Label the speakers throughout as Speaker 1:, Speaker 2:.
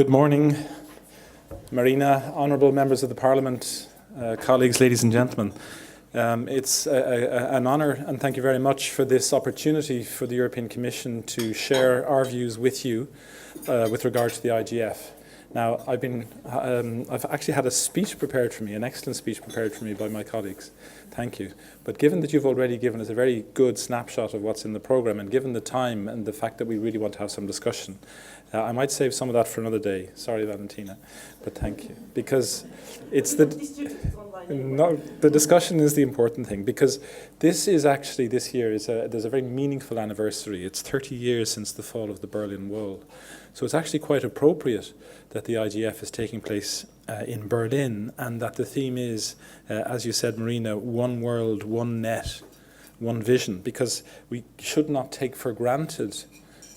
Speaker 1: Good morning, Marina, honourable members of the Parliament, colleagues, ladies and gentlemen. It's an honour, and thank you very much for this opportunity for the European Commission to share our views with you with regard to the IGF. Now, I've actually had a speech prepared for me, an excellent speech prepared for me by my colleagues. Thank you. But given that you've already given us a very good snapshot of what's in the programme, and given the time and the fact that we really want to have some discussion, I might save some of that for another day. Sorry, Valentina, but thank you. Because it's the discussion is the important thing, because this is actually, this year, there's a very meaningful anniversary. It's 30 years since the fall of the Berlin Wall. So it's actually quite appropriate that the IGF is taking place in Berlin, and that the theme is, as you said, Marina, one world, one net, one vision, because we should not take for granted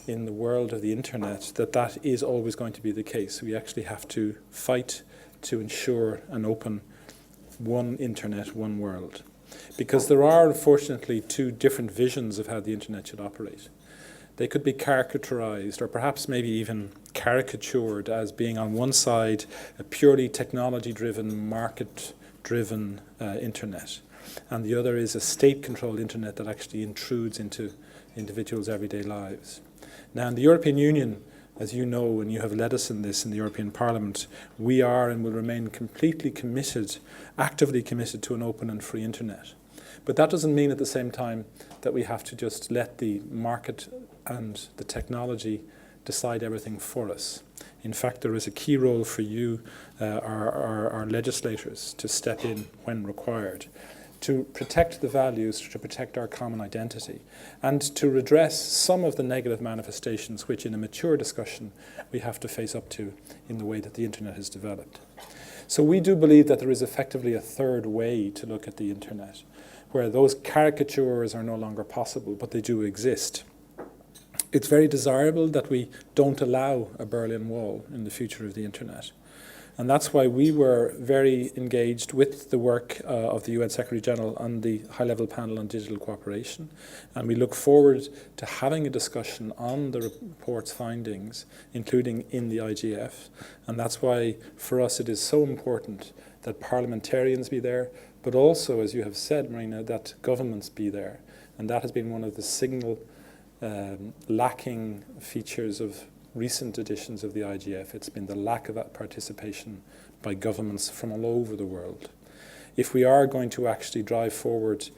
Speaker 1: in the world of the internet that is always going to be the case. We actually have to fight to ensure an open one internet, one world. Because there are, unfortunately, two different visions of how the internet should operate. They could be caricaturized, or perhaps maybe even caricatured, as being on one side a purely technology-driven, market-driven internet, and the other is a state-controlled internet that actually intrudes into individuals' everyday lives. Now, in the European Union, as you know, and you have led us in this in the European Parliament, we are and will remain completely committed, actively committed to an open and free internet. But that doesn't mean at the same time that we have to just let the market and the technology decide everything for us. In fact, there is a key role for you, our legislators, to step in when required, to protect the values, to protect our common identity, and to redress some of the negative manifestations which, in a mature discussion, we have to face up to in the way that the internet has developed. So we do believe that there is effectively a third way to look at the internet, where those caricatures are no longer possible, but they do exist. It's very desirable that we don't allow a Berlin Wall in the future of the internet. And that's why we were very engaged with the work of the UN Secretary General on the high-level panel on digital cooperation. And we look forward to having a discussion on the report's findings, including in the IGF. And that's why, for us, it is so important that parliamentarians be there, but also, as you have said, Marina, that governments be there. And that has been one of the signal lacking features of recent editions of the IGF. It's been the lack of that participation by governments from all over the world. If we are going to actually drive forward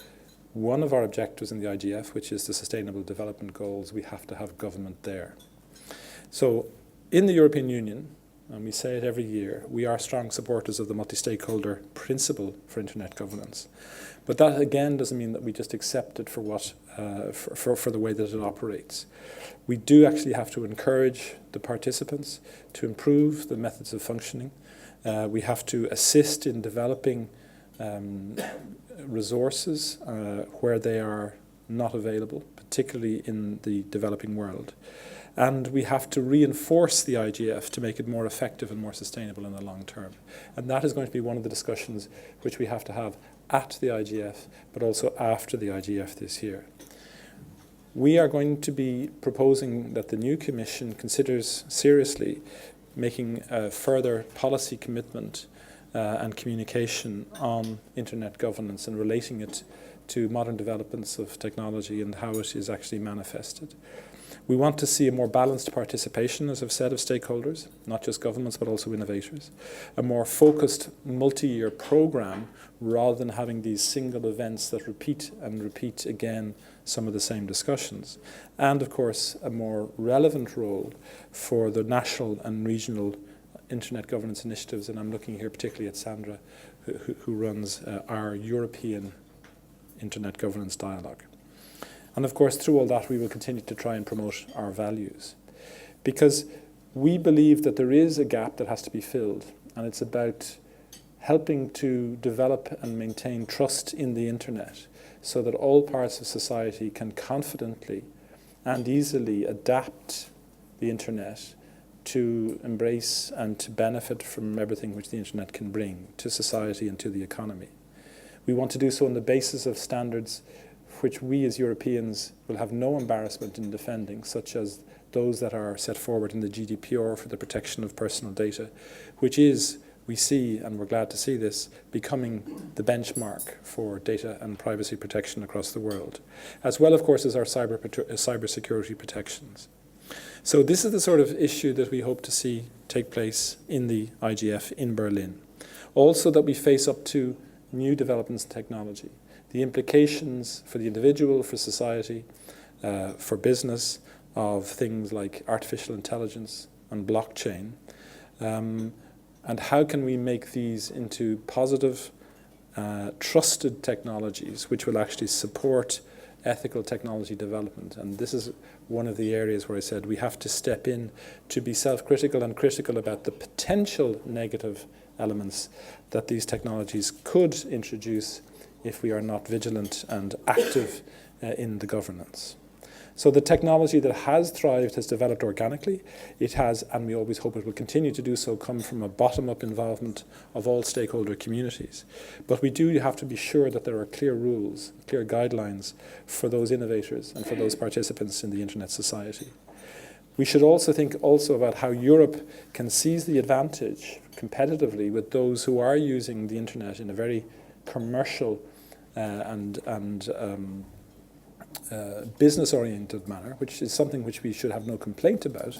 Speaker 1: one of our objectives in the IGF, which is the Sustainable Development Goals, we have to have government there. So in the European Union, and we say it every year, we are strong supporters of the multi-stakeholder principle for internet governance. But that again doesn't mean that we just accept it for what for the way that it operates. We do actually have to encourage the participants to improve the methods of functioning. We have to assist in developing resources where they are not available, particularly in the developing world. And we have to reinforce the IGF to make it more effective and more sustainable in the long term. And that is going to be one of the discussions which we have to have at the IGF, but also after the IGF this year. We are going to be proposing that the new Commission considers seriously making a further policy commitment and communication on internet governance and relating it to modern developments of technology and how it is actually manifested. We want to see a more balanced participation, as I've said, of stakeholders, not just governments, but also innovators. A more focused multi-year programme, rather than having these single events that repeat and repeat again some of the same discussions. And, of course, a more relevant role for the national and regional internet governance initiatives. And I'm looking here particularly at Sandra, who runs our European Internet Governance Dialogue. And of course, through all that, we will continue to try and promote our values. Because we believe that there is a gap that has to be filled, and it's about helping to develop and maintain trust in the internet so that all parts of society can confidently and easily adapt the internet to embrace and to benefit from everything which the internet can bring to society and to the economy. We want to do so on the basis of standards which we as Europeans will have no embarrassment in defending, such as those that are set forward in the GDPR for the protection of personal data, which is, we see, and we're glad to see this, becoming the benchmark for data and privacy protection across the world, as well, of course, as our cybersecurity protections. So this is the sort of issue that we hope to see take place in the IGF in Berlin. Also that we face up to new developments in technology, the implications for the individual, for society, for business of things like artificial intelligence and blockchain, and how can we make these into positive, trusted technologies which will actually support ethical technology development. And this is one of the areas where I said we have to step in to be self-critical and critical about the potential negative elements that these technologies could introduce if we are not vigilant and active in the governance. So the technology that has thrived has developed organically. It has, and we always hope it will continue to do so, come from a bottom-up involvement of all stakeholder communities. But we do have to be sure that there are clear rules, clear guidelines for those innovators and for those participants in the internet society. We should also think about how Europe can seize the advantage competitively with those who are using the internet in a very commercial business-oriented manner, which is something which we should have no complaint about,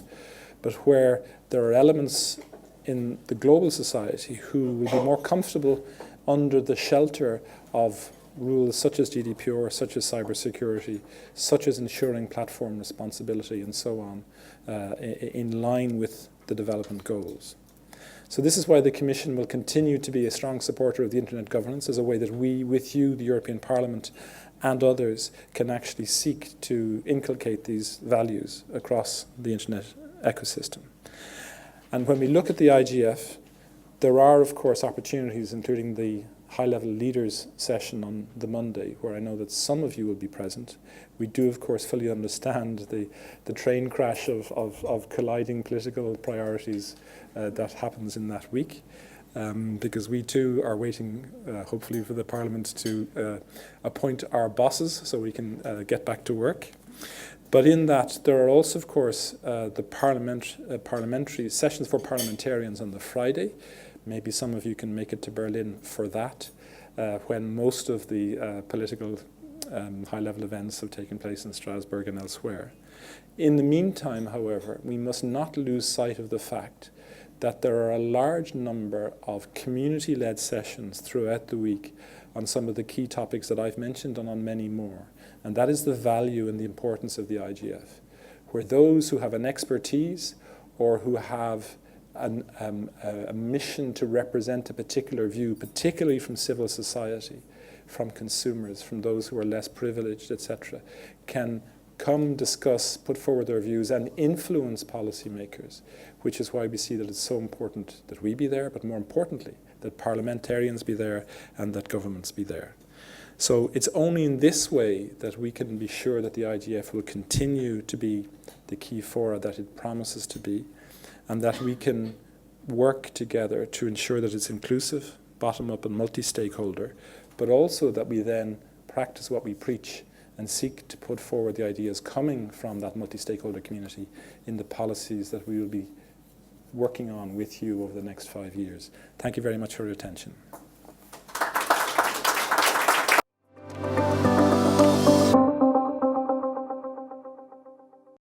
Speaker 1: but where there are elements in the global society who will be more comfortable under the shelter of rules such as GDPR, such as cybersecurity, such as ensuring platform responsibility and so on, in line with the development goals. So this is why the Commission will continue to be a strong supporter of the internet governance as a way that we, with you, the European Parliament, and others can actually seek to inculcate these values across the internet ecosystem. And when we look at the IGF, there are, of course, opportunities, including the high-level leaders session on the Monday, where I know that some of you will be present. We do, of course, fully understand the train crash of colliding political priorities that happens in that week. Because we too are waiting, hopefully, for the Parliament to appoint our bosses so we can get back to work. But in that, there are also, of course, the parliamentary sessions for parliamentarians on the Friday. Maybe some of you can make it to Berlin for that, when most of the political high-level events have taken place in Strasbourg and elsewhere. In the meantime, however, we must not lose sight of the fact that there are a large number of community-led sessions throughout the week on some of the key topics that I've mentioned and on many more. And that is the value and the importance of the IGF, where those who have an expertise or who have a mission to represent a particular view, particularly from civil society, from consumers, from those who are less privileged, etc., can come, discuss, put forward their views and influence policymakers, which is why we see that it's so important that we be there, but more importantly, that parliamentarians be there and that governments be there. So it's only in this way that we can be sure that the IGF will continue to be the key fora that it promises to be, and that we can work together to ensure that it's inclusive, bottom-up and multi-stakeholder, but also that we then practice what we preach and seek to put forward the ideas coming from that multi-stakeholder community in the policies that we will be working on with you over the next 5 years. Thank you very much for your attention.